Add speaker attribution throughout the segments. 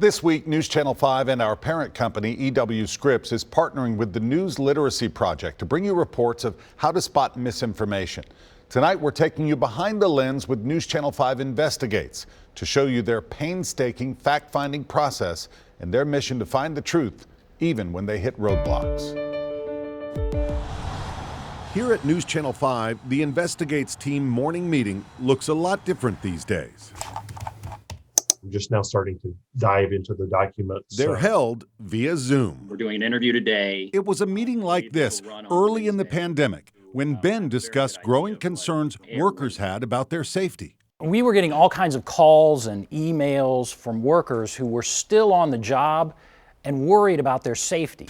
Speaker 1: This week, News Channel 5 and our parent company, EW Scripps, is partnering with the News Literacy Project to bring you reports of how to spot misinformation. Tonight, we're taking you behind the lens with News Channel 5 Investigates to show you their painstaking fact-finding process and their mission to find the truth, even when they hit roadblocks. Here at News Channel 5, the Investigates team morning meeting looks a lot different these days.
Speaker 2: I'm just now starting to dive into the documents.
Speaker 1: They're held via Zoom.
Speaker 3: We're doing an interview today.
Speaker 1: It was a meeting like this early in the pandemic when Ben discussed growing concerns workers had about their safety.
Speaker 4: We were getting all kinds of calls and emails from workers who were still on the job and worried about their safety.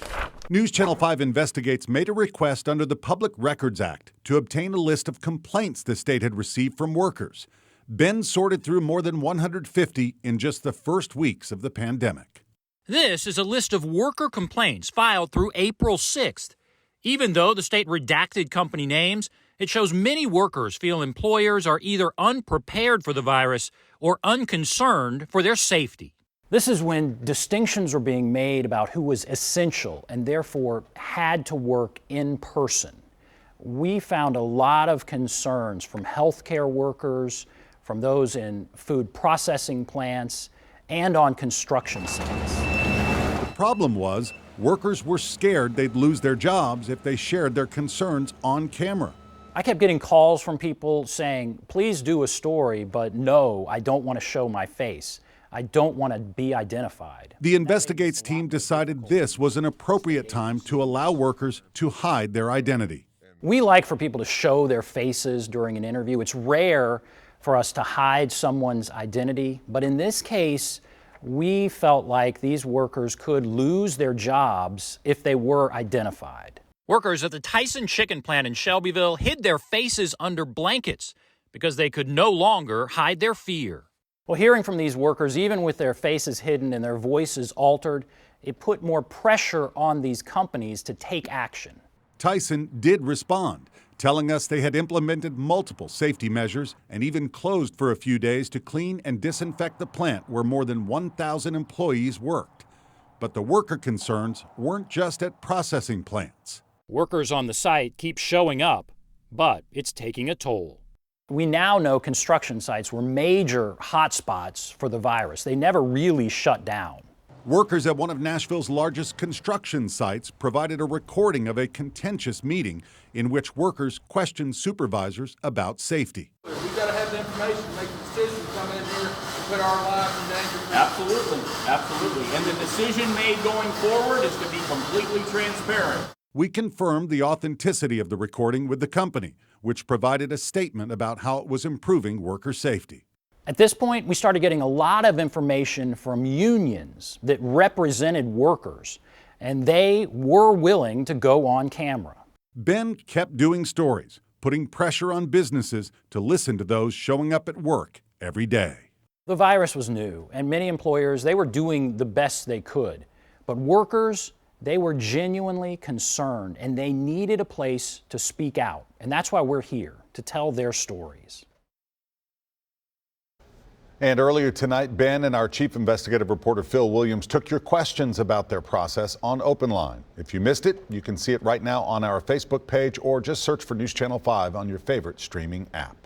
Speaker 1: News Channel 5 Investigates made a request under the Public Records Act to obtain a list of complaints the state had received from workers. Ben sorted through more than 150 in just the first weeks of the pandemic.
Speaker 5: This is a list of worker complaints filed through April 6th. Even though the state redacted company names, it shows many workers feel employers are either unprepared for the virus or unconcerned for their safety.
Speaker 4: This is when distinctions were being made about who was essential and therefore had to work in person. We found a lot of concerns from healthcare workers, from those in food processing plants, and on construction sites.
Speaker 1: The problem was workers were scared they'd lose their jobs if they shared their concerns on camera.
Speaker 4: I kept getting calls from people saying, please do a story, but no, I don't want to show my face. I don't want to be identified.
Speaker 1: The Investigates team decided this was an appropriate time to allow workers to hide their identity.
Speaker 4: We like for people to show their faces during an interview. It's rare for us to hide someone's identity, but in this case, we felt like these workers could lose their jobs if they were identified.
Speaker 5: Workers at the Tyson chicken plant in Shelbyville hid their faces under blankets because they could no longer hide their fear.
Speaker 4: Well, hearing from these workers, even with their faces hidden and their voices altered, it put more pressure on these companies to take action.
Speaker 1: Tyson did respond, telling us they had implemented multiple safety measures and even closed for a few days to clean and disinfect the plant where more than 1,000 employees worked. But the worker concerns weren't just at processing plants.
Speaker 5: Workers on the site keep showing up, but it's taking a toll.
Speaker 4: We now know construction sites were major hotspots for the virus. They never really shut down.
Speaker 1: Workers at one of Nashville's largest construction sites provided a recording of a contentious meeting in which workers questioned supervisors about safety.
Speaker 6: We've got to have the information to make the decision to come in here and put our lives in danger.
Speaker 7: Absolutely. And the decision made going forward is to be completely transparent.
Speaker 1: We confirmed the authenticity of the recording with the company, which provided a statement about how it was improving worker safety.
Speaker 4: At this point, we started getting a lot of information from unions that represented workers, and they were willing to go on camera.
Speaker 1: Ben kept doing stories, putting pressure on businesses to listen to those showing up at work every day.
Speaker 4: The virus was new, and many employers, they were doing the best they could. But workers, they were genuinely concerned, and they needed a place to speak out. And that's why we're here, to tell their stories.
Speaker 1: And earlier tonight, Ben and our chief investigative reporter Phil Williams took your questions about their process on Open Line. If you missed it, you can see it right now on our Facebook page or just search for News Channel 5 on your favorite streaming app.